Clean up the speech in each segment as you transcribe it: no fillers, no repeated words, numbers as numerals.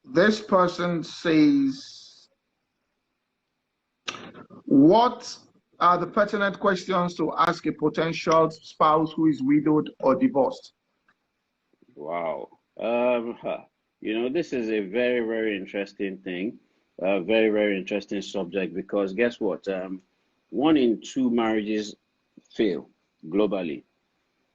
This person says, what are the pertinent questions to ask a potential spouse who is widowed or divorced? Wow. This is a very, very interesting thing, a very, very interesting subject because guess what? One in two marriages fail globally.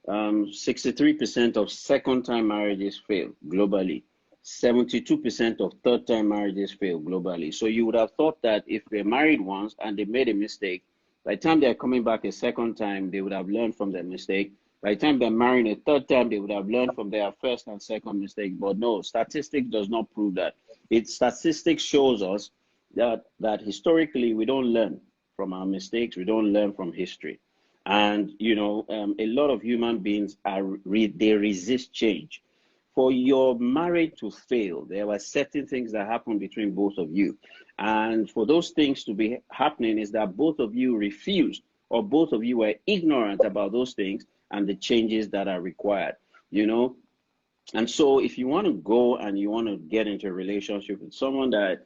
63% of second-time marriages fail globally. 72% of third-time marriages fail globally. So you would have thought that if they're married once and they made a mistake, by the time they're coming back a second time, they would have learned from their mistake. By the time they're marrying a third time, they would have learned from their first and second mistake. But no, statistics does not prove that. Statistics shows us that historically we don't learn from our mistakes. We don't learn from history. And a lot of human beings they resist change. For your marriage to fail, there were certain things that happened between both of you. And for those things to be happening is that both of you refused or both of you were ignorant about those things and the changes that are required, And so if you want to go and you want to get into a relationship with someone that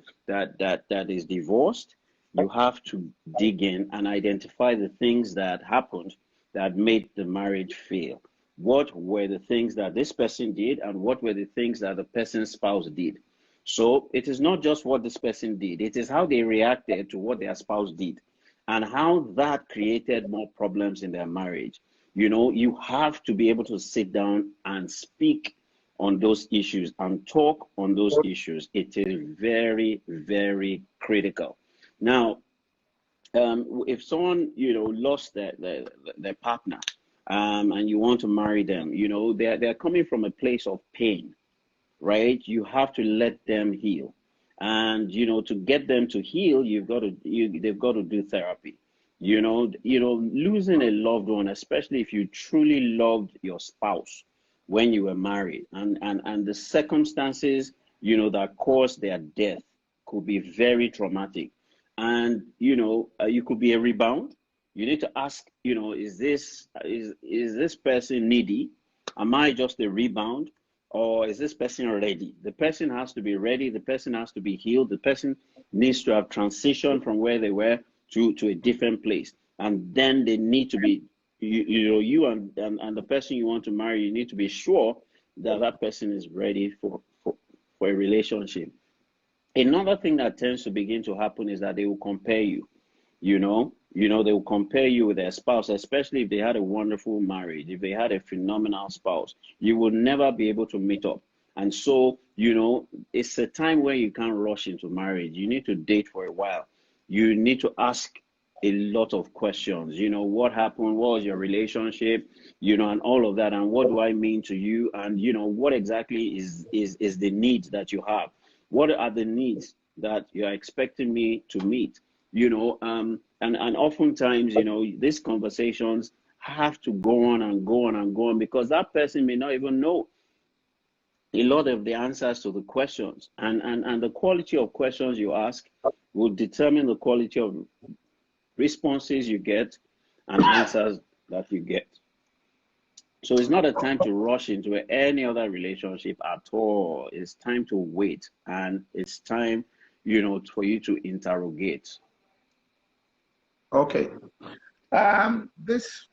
is divorced, you have to dig in and identify the things that happened that made the marriage fail. What were the things that this person did and what were the things that the person's spouse did? So it is not just what this person did, it is how they reacted to what their spouse did and how that created more problems in their marriage. You have to be able to sit down and speak on those issues and talk on those issues. It is very, very critical. Now, if someone, lost their partner, and you want to marry them, they're coming from a place of pain, right? You have to let them heal. And, to get them to heal, they've got to do therapy. Losing a loved one, especially if you truly loved your spouse when you were married, and the circumstances, that caused their death could be very traumatic. And, you could be a rebound. You need to ask, is this person needy? Am I just a rebound? Or is this person ready? The person has to be ready. The person has to be healed. The person needs to have transitioned from where they were to a different place. And then they need to be, you and the person you want to marry, you need to be sure that that person is ready for a relationship. Another thing that tends to begin to happen is that they will compare you. They will compare you with their spouse, especially if they had a wonderful marriage, if they had a phenomenal spouse. You will never be able to meet up. And so, it's a time where you can't rush into marriage. You need to date for a while. You need to ask a lot of questions. What happened? What was your relationship? And all of that. And what do I mean to you? And, what exactly is the need that you have? What are the needs that you're expecting me to meet? And oftentimes, these conversations have to go on and go on and go on because that person may not even know a lot of the answers to the questions. And the quality of questions you ask will determine the quality of responses you get and answers that you get. So it's not a time to rush into any other relationship at all. It's time to wait, and it's time, for you to interrogate. Okay. This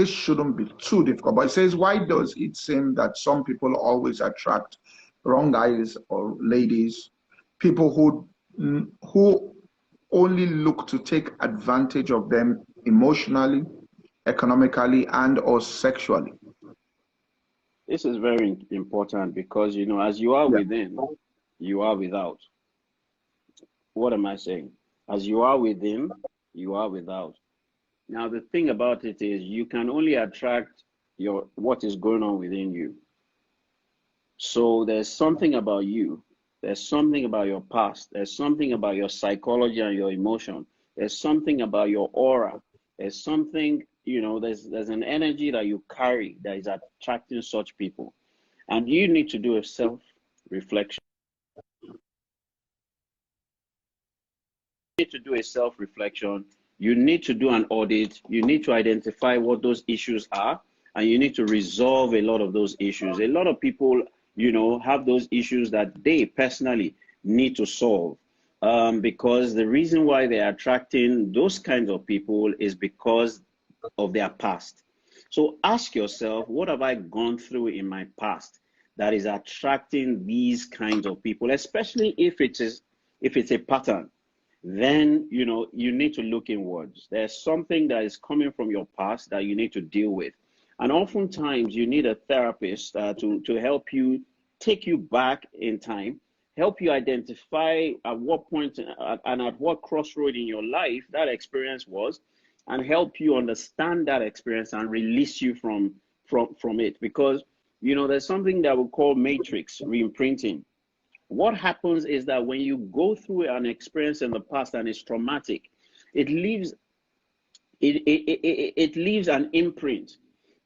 shouldn't be too difficult, but it says, why does it seem that some people always attract wrong guys or ladies, people who only look to take advantage of them emotionally, economically, and or sexually? This is very important because, as you are within, you are without. What am I saying? As you are within, you are without. Now, the thing about it is you can only attract what is going on within you. So there's something about you. There's something about your past. There's something about your psychology and your emotion. There's something about your aura. There's something, there's an energy that you carry that is attracting such people. And you need to do a self-reflection. You need to do a self-reflection. You need to do an audit. You need to identify what those issues are, and you need to resolve a lot of those issues. A lot of people, have those issues that they personally need to solve. Because the reason why they're attracting those kinds of people is because of their past. So ask yourself, what have I gone through in my past that is attracting these kinds of people, especially if it's a pattern. Then you need to look inwards. There's something that is coming from your past that you need to deal with. And oftentimes you need a therapist to help you, take you back in time, help you identify at what point and at what crossroad in your life that experience was, and help you understand that experience and release you from it. Because there's something that we call matrix reimprinting. What happens is that when you go through an experience in the past and it's traumatic, it leaves it leaves an imprint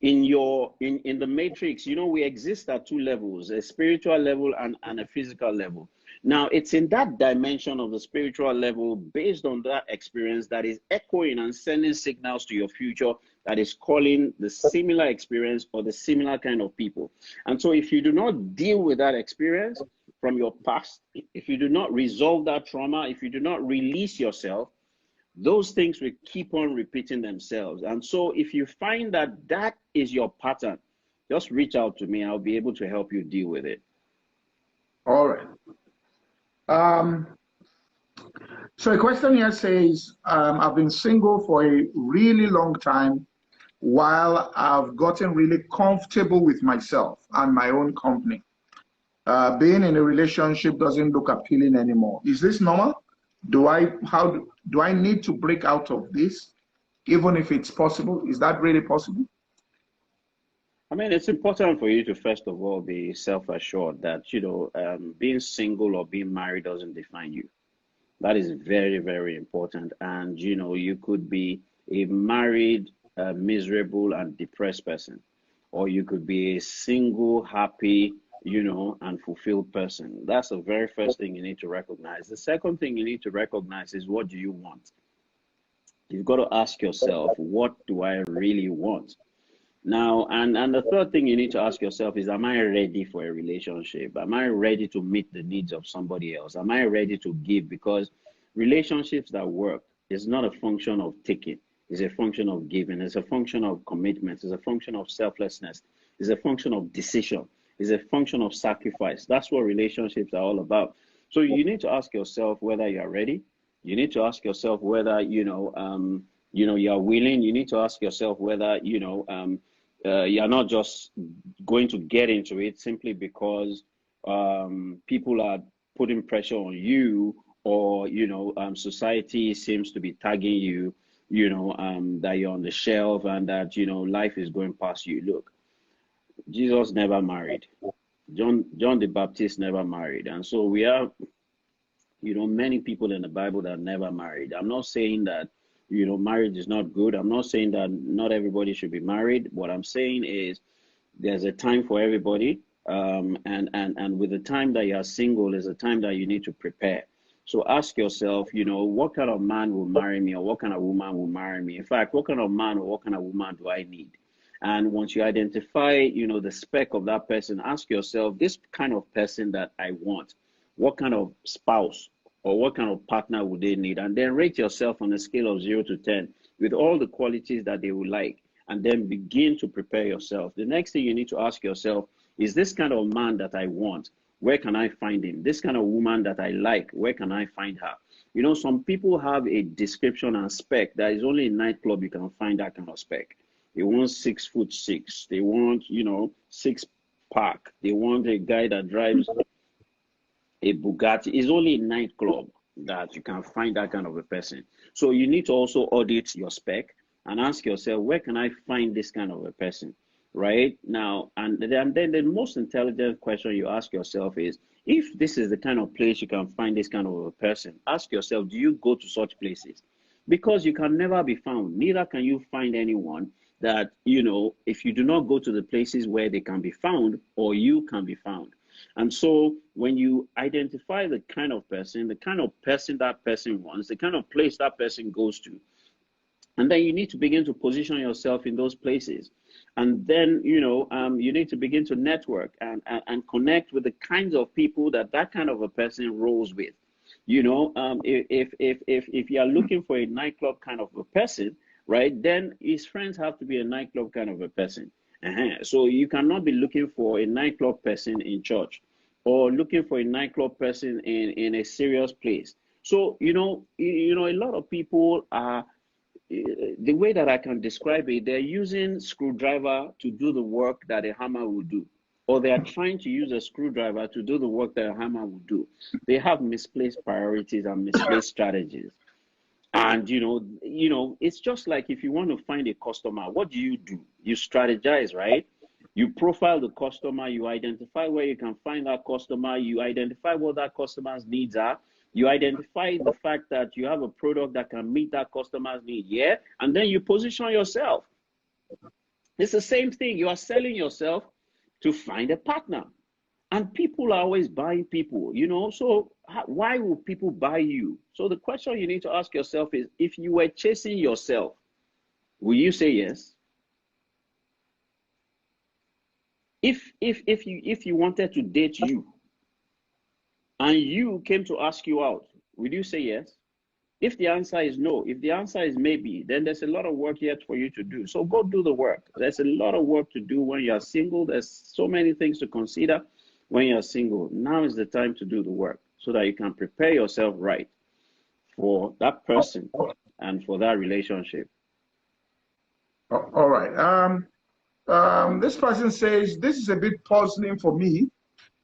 in the matrix. We exist at two levels, a spiritual level and a physical level. Now it's in that dimension of the spiritual level, based on that experience, that is echoing and sending signals to your future, that is calling the similar experience or the similar kind of people. And so if you do not deal with that experience from your past, if you do not resolve that trauma, if you do not release yourself, those things will keep on repeating themselves. And so if you find that that is your pattern, just reach out to me. I'll be able to help you deal with it. All right. So a question here says, I've been single for a really long time, while I've gotten really comfortable with myself and my own company. Being in a relationship doesn't look appealing anymore. Is this normal? Do I need to break out of this, even if it's possible? Is that really possible? I mean, it's important for you to first of all be self-assured that being single or being married doesn't define you. That is very, very important. And you could be a married, miserable and depressed person, or you could be a single, happy, and fulfilled person. That's the very first thing you need to recognize. The second thing you need to recognize is, what do you want? You've got to ask yourself, what do I really want? Now, and the third thing you need to ask yourself is, am I ready for a relationship? Am I ready to meet the needs of somebody else? Am I ready to give? Because relationships that work is not a function of taking. It's a function of giving. It's a function of commitment. It's a function of selflessness. It's a function of decision. It's a function of sacrifice. That's what relationships are all about. So you need to ask yourself whether you are ready. You need to ask yourself whether you are willing. You need to ask yourself whether you're not just going to get into it simply because people are putting pressure on you, or society seems to be tagging you, that you're on the shelf and that life is going past you. Look, Jesus never married. John the Baptist never married, and so we are many people in the Bible that never married. I'm not saying that marriage is not good. I'm not saying that not everybody should be married. What I'm saying is there's a time for everybody, and with the time that you're single is a time that you need to prepare. So ask yourself, what kind of man will marry me, or what kind of woman will marry me? In fact, what kind of man or what kind of woman do I need? And once you identify, the spec of that person, ask yourself, this kind of person that I want, what kind of spouse or what kind of partner would they need? And then rate yourself on a scale of 0 to 10 with all the qualities that they would like, and then begin to prepare yourself. The next thing you need to ask yourself is, this kind of man that I want, where can I find him? This kind of woman that I like, where can I find her? Some people have a description and spec that is only in nightclub you can find that kind of spec. They want 6'6". They want, 6-pack. They want a guy that drives a Bugatti. It's only in nightclub that you can find that kind of a person. So you need to also audit your spec and ask yourself, where can I find this kind of a person? Right now, and then the most intelligent question you ask yourself is, if this is the kind of place you can find this kind of a person, ask yourself, do you go to such places? Because you can never be found. Neither can you find anyone that, if you do not go to the places where they can be found, or you can be found. And so when you identify the kind of person that person wants, the kind of place that person goes to, and then you need to begin to position yourself in those places. And then, you need to begin to network and connect with the kinds of people that kind of a person rolls with. If you are looking for a nightclub kind of a person, right, then his friends have to be a nightclub kind of a person. So you cannot be looking for a nightclub person in church, or looking for a nightclub person in a serious place. So, a lot of people are, the way that I can describe it, they're using screwdriver to do the work that a hammer will do, or they are trying to use a screwdriver to do the work that a hammer will do. They have misplaced priorities and misplaced strategies. And it's just like, if you want to find a customer, what do? You strategize, right? You profile the customer, you identify where you can find that customer, you identify what that customer's needs are, you identify the fact that you have a product that can meet that customer's need, yeah? And then you position yourself. It's the same thing. You are selling yourself to find a partner. And people are always buying people, so why will people buy you? So the question you need to ask yourself is, if you were chasing yourself, will you say yes? If you wanted to date you, and you came to ask you out, would you say yes? If the answer is no, if the answer is maybe, then there's a lot of work yet for you to do. So go do the work. There's a lot of work to do when you're single. There's so many things to consider when you're single. Now is the time to do the work, so that you can prepare yourself right for that person and for that relationship. All right. This person says, this is a bit puzzling for me.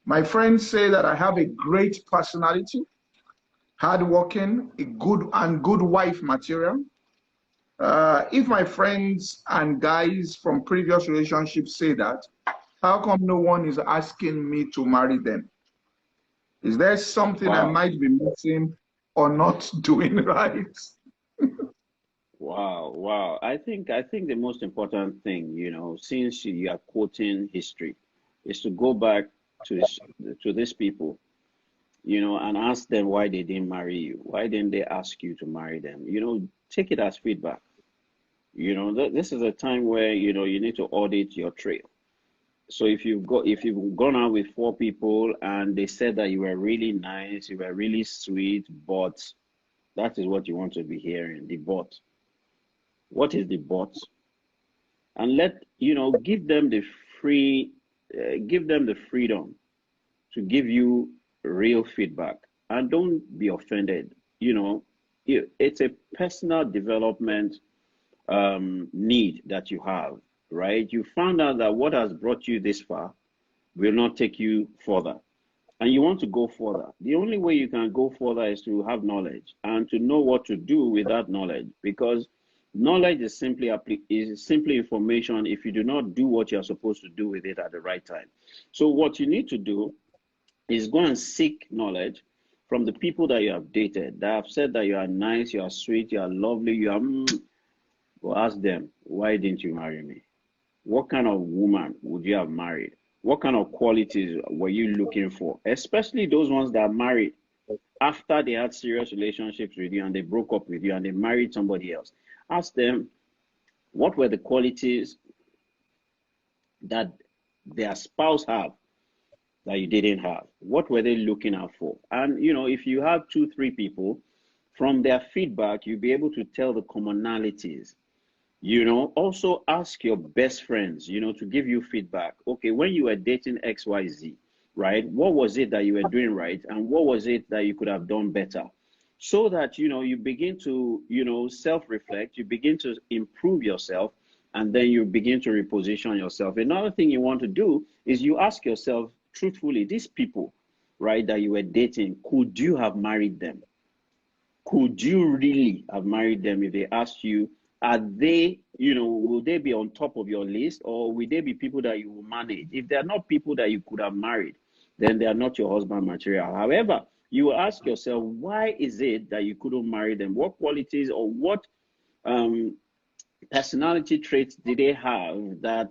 My friends say that I have a great personality, hardworking, a good wife material. If my friends and guys from previous relationships say that, how come no one is asking me to marry them? Is there something I might be missing or not doing right? Wow. I think the most important thing, since you are quoting history, is to go back to these people, and ask them why they didn't marry you. Why didn't they ask you to marry them? Take it as feedback. This is a time where, you need to audit your trail. So if you've gone out with 4 people and they said that you were really nice, you were really sweet, but that is what you want to be hearing, the but. What is the but? And give them the freedom to give you real feedback, and don't be offended. It's a personal development need that you have, right? You found out that what has brought you this far will not take you further, and you want to go further. The only way you can go further is to have knowledge and to know what to do with that knowledge, because knowledge is simply information if you do not do what you're supposed to do with it at the right time. So what you need to do is go and seek knowledge from the people that you have dated, that have said that you are nice, you are sweet, you are lovely, you are. Well, ask them, why didn't you marry me? What kind of woman would you have married? What kind of qualities were you looking for? Especially those ones that are married after they had serious relationships with you and they broke up with you and they married somebody else. Ask them, what were the qualities that their spouse have that you didn't have? What were they looking out for? And if you have 2-3 people, from their feedback, you'll be able to tell the commonalities. Also ask your best friends, to give you feedback. Okay, when you were dating XYZ, right, what was it that you were doing right, and what was it that you could have done better? So that you begin to self-reflect, you begin to improve yourself, and then you begin to reposition yourself. Another thing you want to do is you ask yourself truthfully, these people, right, that you were dating, could you have married them? Could you really have married them? If they asked you, are they, will they be on top of your list, or will they be people that you will manage? If they're not people that you could have married, then they are not your husband material. However, you will ask yourself, why is it that you couldn't marry them? What qualities or what personality traits did they have that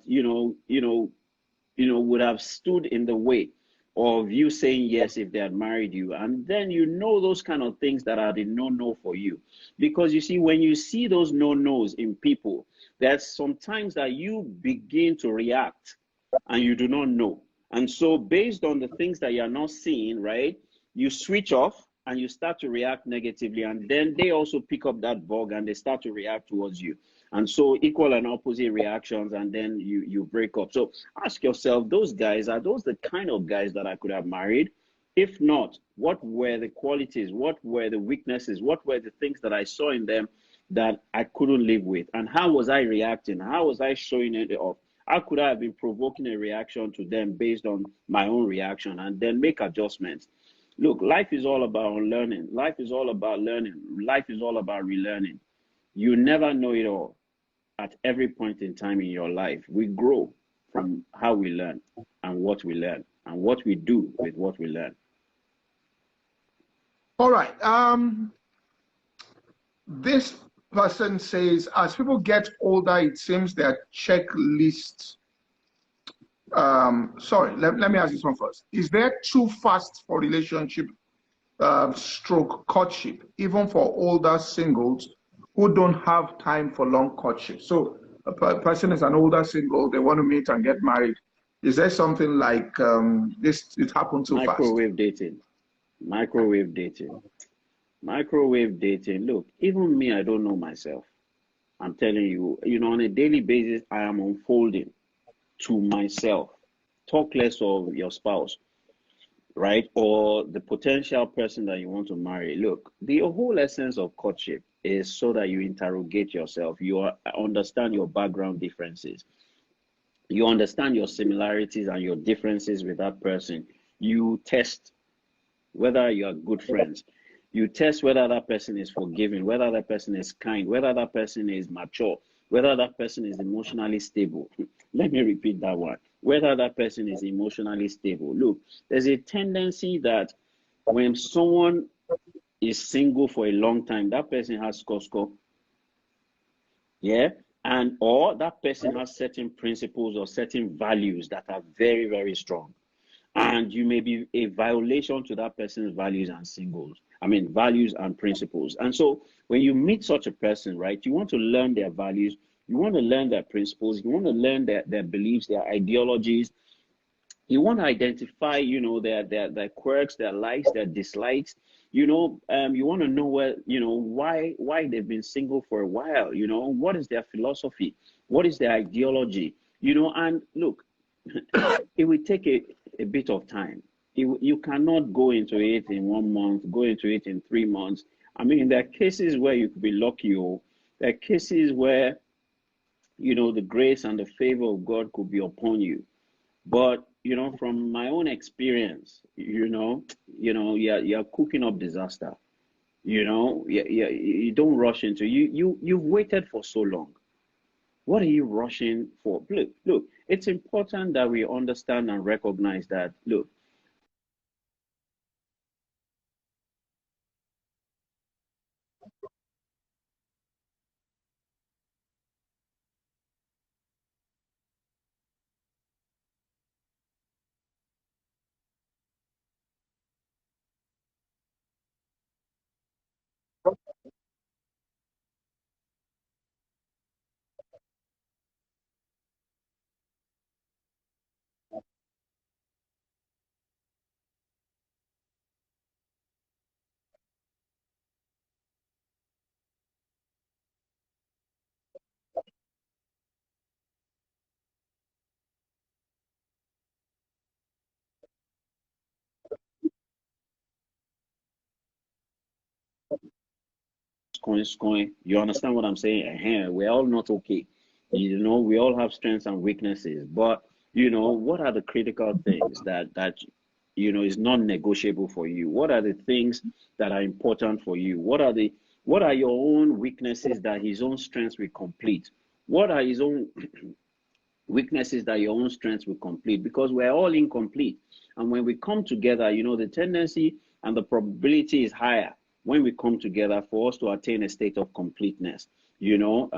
would have stood in the way or of you saying yes if they had married you. And then you know those kind of things that are the no-no for you. Because you see, when you see those no-nos in people, there's sometimes that you begin to react and you do not know. And so based on the things that you're not seeing, right, you switch off and you start to react negatively. And then they also pick up that bug and they start to react towards you. And so equal and opposite reactions, and then you break up. So ask yourself, those guys, are those the kind of guys that I could have married? If not, what were the qualities? What were the weaknesses? What were the things that I saw in them that I couldn't live with? And how was I reacting? How was I showing it off? How could I have been provoking a reaction to them based on my own reaction, and then make adjustments? Look, life is all about learning. Life is all about learning. Life is all about relearning. You never know it all at every point in time in your life. We grow from how we learn and what we learn and what we do with what we learn. All right. This person says, as people get older, it seems their checklist. Sorry, let me ask this one first. Is there too fast for relationship stroke courtship, even for older singles who don't have time for long courtship? So a person is an older single, they want to meet and get married. Is there something like this? It happened too Microwave fast? dating. Microwave dating. Microwave dating. Look, even me, I don't know myself. I'm telling you, on a daily basis, I am unfolding to myself. Talk less of your spouse, right? Or the potential person that you want to marry. Look, the whole essence of courtship is so that you interrogate yourself. Understand your background differences. You understand your similarities and your differences with that person. You test whether you are good friends. You test whether that person is forgiving, whether that person is kind, whether that person is mature, whether that person is emotionally stable. Let me repeat that one. Whether that person is emotionally stable. Look, there's a tendency that when someone is single for a long time, that person has score. Yeah. And or that person has certain principles or certain values that are very, very strong. And you may be a violation to that person's values and values and principles. And so when you meet such a person, right, you want to learn their values, you want to learn their principles, you want to learn their beliefs, their ideologies. You want to identify, their quirks, their likes, their dislikes. You want to know why they've been single for a while. What is their philosophy? What is their ideology? And look, it will take a bit of time. You cannot go into it in 1 month, go into it in 3 months. There are cases where you could be lucky, or there are cases where, the grace and the favor of God could be upon you. But, from my own experience, you're cooking up disaster. You don't rush into you've waited for so long. What are you rushing for? Look, it's important that we understand and recognize that, look, scoring. You understand what I'm saying? We're all not okay. We all have strengths and weaknesses. But what are the critical things that is non-negotiable for you? What are the things that are important for you? What are your own weaknesses that his own strengths will complete? What are his own weaknesses that your own strengths will complete? Because we're all incomplete. And when we come together, the tendency and the probability is higher when we come together for us to attain a state of completeness. So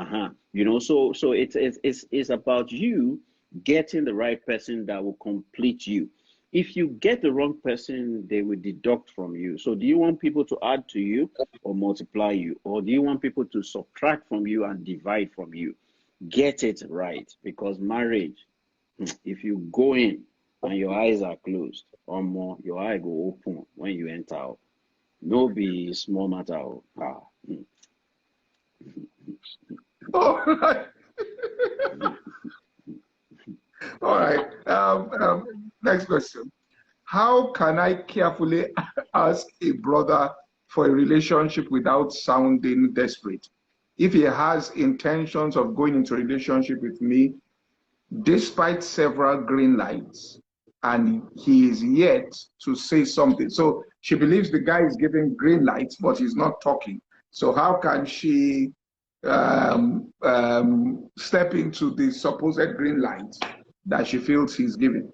it's about you getting the right person that will complete you. If you get the wrong person, they will deduct from you. So do you want people to add to you or multiply you? Or do you want people to subtract from you and divide from you? Get it right, because marriage, if you go in and your eyes are closed, or more, your eye go open when you enter. No be small matter. All right. All right. Next question. How can I carefully ask a brother for a relationship without sounding desperate? If he has intentions of going into a relationship with me, despite several green lights, and he is yet to say something. So she believes the guy is giving green lights, but he's not talking. So how can she step into the supposed green light that she feels he's giving?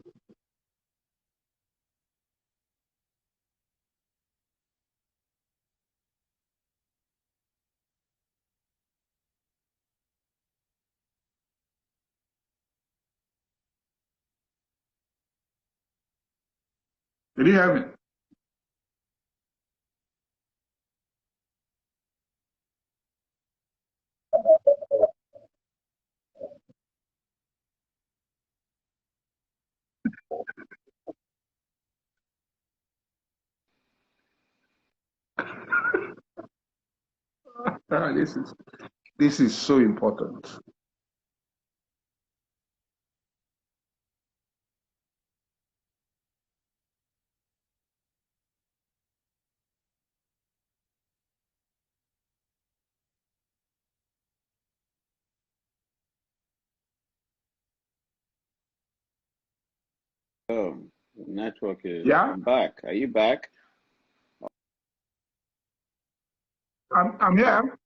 Did you hear me? This is so important. Oh, network is. Yeah, I'm back. Are you back? I'm here.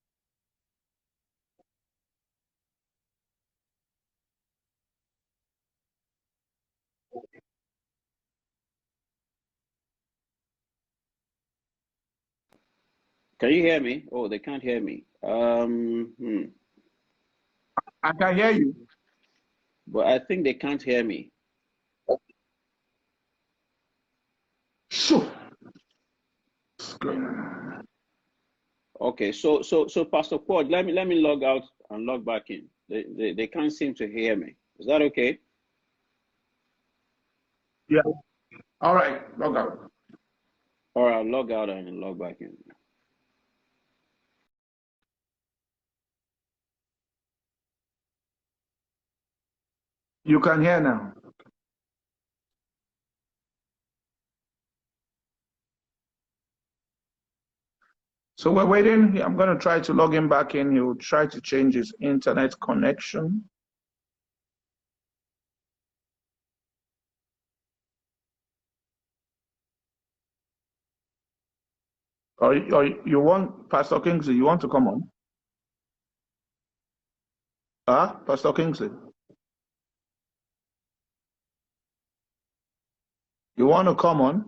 Can you hear me? Oh, they can't hear me. I can hear you. But I think they can't hear me. Sure. Okay, so Pastor Quad, let me log out and log back in. They can't seem to hear me. Is that okay? Yeah. All right. Log out. Or I'll log out and log back in. You can hear now. So we're waiting. I'm going to try to log him back in. He will try to change his internet connection. Or you want Pastor Kingsley? You want to come on? Pastor Kingsley, you want to come on?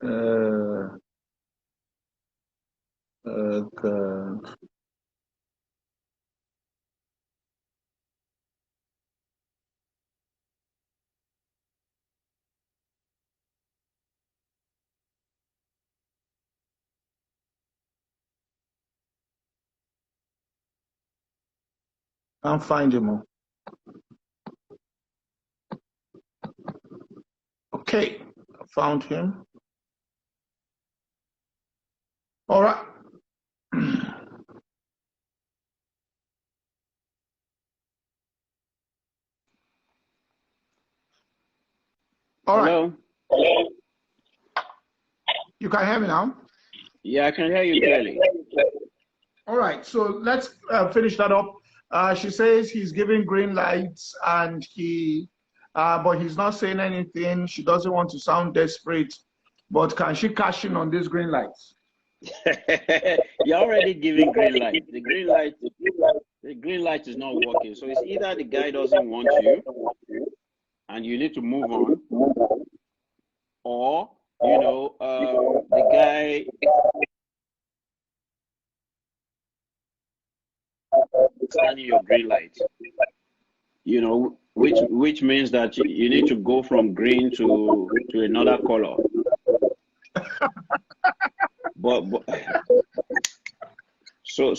Uh, uh, Can't find him. Okay, I found him. All right. All right. Hello? You can hear me now? Yeah, I can hear you clearly. All right, so let's finish that up. She says he's giving green lights and but he's not saying anything. She doesn't want to sound desperate, but can she cash in on these green lights? You're already giving green light. The green light is not working. So it's either the guy doesn't want you and you need to move on, or the guy standing your green light. Which means that you need to go from green to another color. But so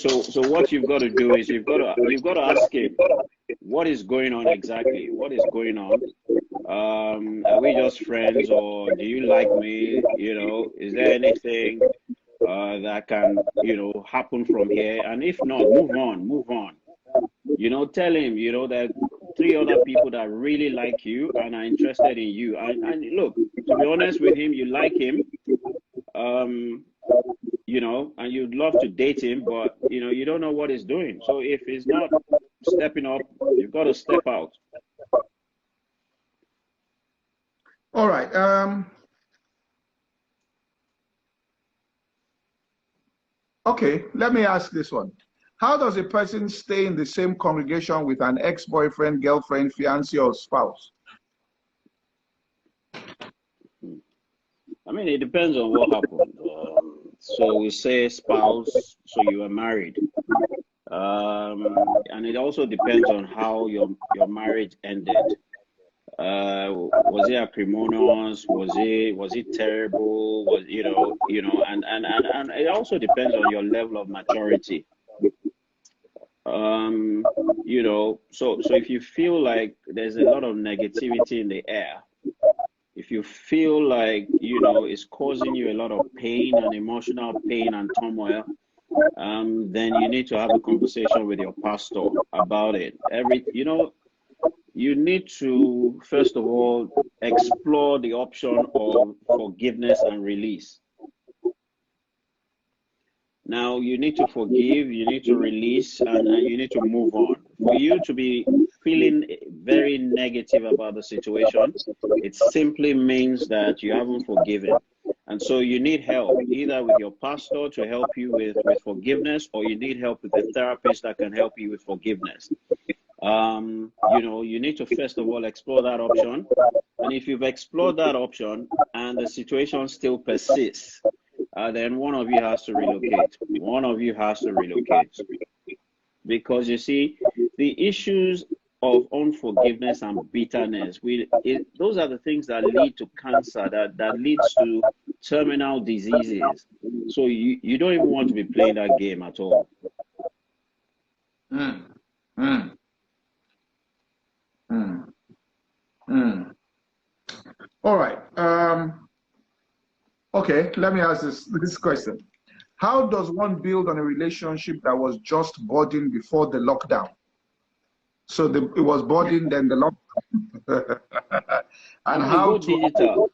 what you've got to do is you've got to ask him what is going on exactly. What is going on? Are we just friends, or do you like me? Is there anything that can happen from here? And if not, move on. Tell him that 3 other people that really like you and are interested in you. And look, to be honest with him, you like him. And you'd love to date him, but you don't know what he's doing. So if he's not stepping up, you've got to step out. All right. Okay, let me ask this one. How does a person stay in the same congregation with an ex-boyfriend, girlfriend, fiancé, or spouse? I mean, it depends on what happened. So we say spouse, so you are married. And it also depends on how your marriage ended. Was it acrimonious? Was it terrible? And it also depends on your level of maturity. So if you feel like there's a lot of negativity in the air, if you feel like it's causing you a lot of pain and emotional pain and turmoil, then you need to have a conversation with your pastor about it. You need to first of all explore the option of forgiveness and release. Now you need to forgive, you need to release, and you need to move on. For you to be feeling very negative about the situation, it simply means that you haven't forgiven. And so you need help, either with your pastor to help you with forgiveness, or you need help with a therapist that can help you with forgiveness. You need to first of all explore that option. And if you've explored that option and the situation still persists, then one of you has to relocate. Because you see, the issues of unforgiveness and bitterness, those are the things that lead to cancer, that leads to terminal diseases. So you don't even want to be playing that game at all. All right. Okay, let me ask this question. How does one build on a relationship that was just budding before the lockdown? So it was budding, then the lockdown. And how to digital.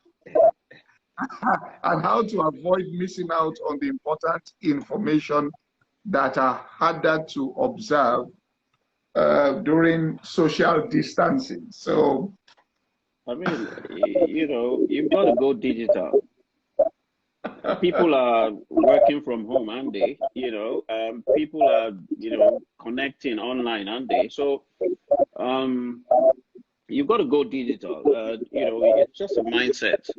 And how to avoid missing out on the important information that are harder to observe during social distancing. So, I mean, you've got to go digital. People are working from home, aren't they? People are, connecting online, aren't they? So, you've got to go digital. It's just a mindset.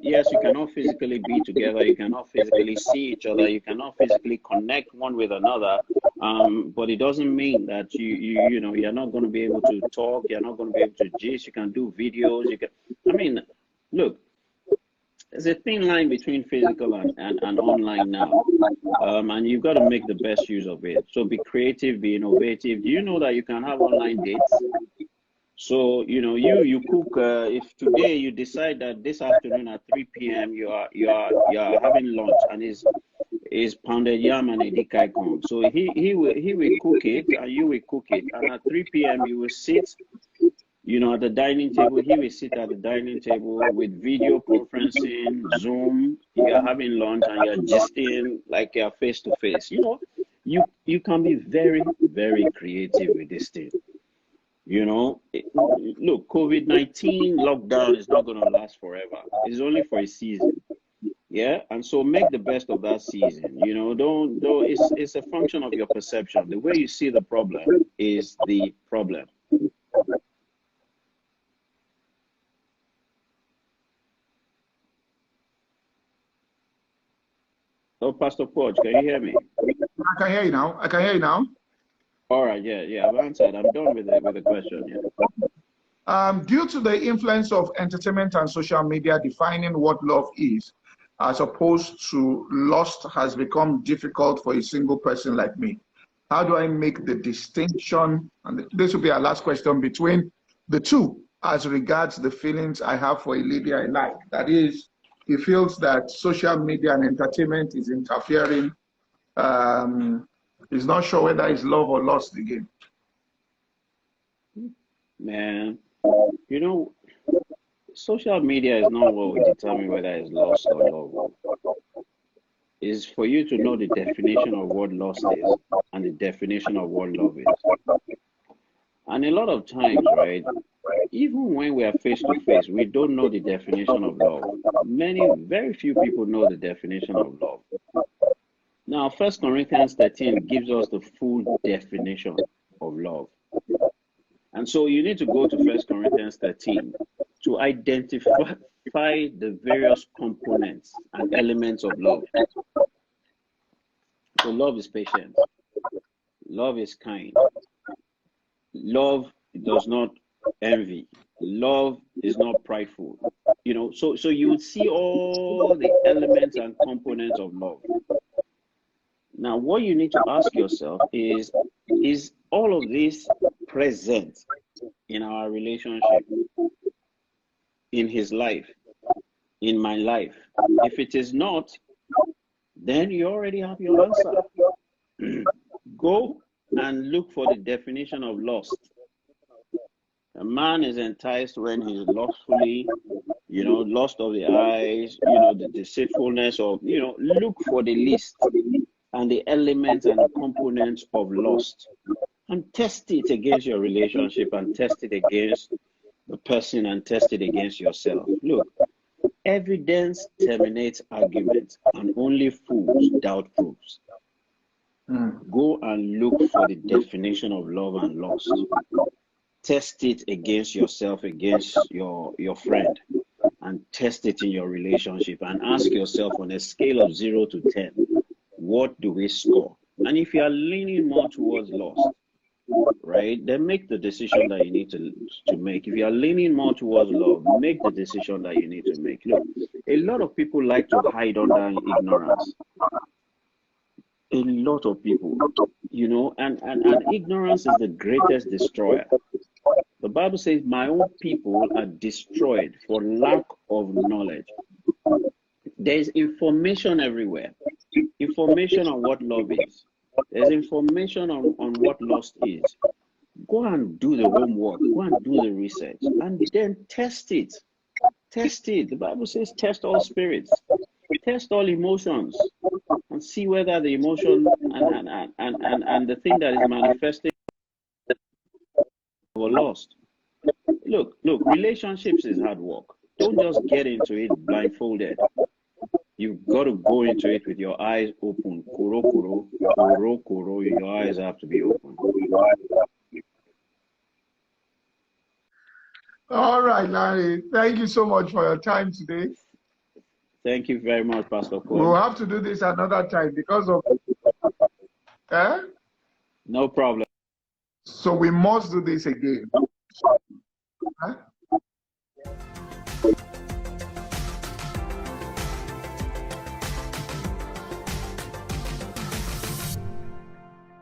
Yes, you cannot physically be together. You cannot physically see each other. You cannot physically connect one with another. But it doesn't mean that you're not going to be able to talk. You're not going to be able to gist. You can do videos. Look. There's a thin line between physical and online now, and you've got to make the best use of it. So be creative, be innovative. Do you know that you can have online dates? So you cook. If today you decide that this afternoon at 3 p.m. you are having lunch and is pounded yam and edikai corn. So he will cook it and you will cook it, and at 3 p.m. you will sit. at the dining table. He will sit at the dining table with video conferencing, Zoom. You're having lunch and you're gisting like you're face to face. You can be very, very creative with this thing. Look, COVID-19 lockdown is not going to last forever. It's only for a season. Yeah, and so make the best of that season. Don't. It's a function of your perception. The way you see the problem is the problem. Oh, Pastor Poju, can you hear me? I can hear you now. All right, yeah, I've answered. I'm done with the question. Yeah. Due to the influence of entertainment and social media defining what love is, as opposed to lust, has become difficult for a single person like me. How do I make the distinction? And this will be our last question, between the two as regards the feelings I have for a lady I like. That is, he feels that social media and entertainment is interfering. He's not sure whether it's love or lust again. Man, social media is not what will determine whether it's lust or love. It's for you to know the definition of what lust is and the definition of what love is. And a lot of times, right, even when we are face to face, we don't know the definition of love. Very few people know the definition of love. Now, 1 Corinthians 13 gives us the full definition of love. And so you need to go to 1 Corinthians 13 to identify the various components and elements of love. So love is patient. Love is kind. Love does not envy. Love is not prideful. So you would see all the elements and components of love. Now, what you need to ask yourself is all of this present in our relationship, in his life, in my life? If it is not, then you already have your answer. Go and look for the definition of lust. A man is enticed when he is lustfully, lust of the eyes, the deceitfulness of, look for the list and the elements and the components of lust, and test it against your relationship, and test it against the person, and test it against yourself. Look, evidence terminates argument, and only fools doubt proofs. Go and look for the definition of love and lust. Test it against yourself, against your friend, and test it in your relationship, and ask yourself, on a scale of 0 to 10, what do we score? And if you are leaning more towards lust, right, then make the decision that you need to make. If you are leaning more towards love, make the decision that you need to make. Look, a lot of people like to hide under ignorance. A lot of people, and ignorance is the greatest destroyer. The Bible says, my own people are destroyed for lack of knowledge. There's information everywhere. Information on what love is. There's information on what lust is. Go and do the homework. Go and do the research. And then test it. Test it. The Bible says, test all spirits. Test all emotions. And see whether the emotion and the thing that is manifesting or lost. Look, relationships is hard work. Don't just get into it blindfolded. You've got to go into it with your eyes open. Kuro, kuro, kuro, kuro. Your eyes have to be open. All right, Lanre. Thank you so much for your time today. Thank you very much, Pastor Poju. We'll have to do this another time because of... No problem. So we must do this again. Huh?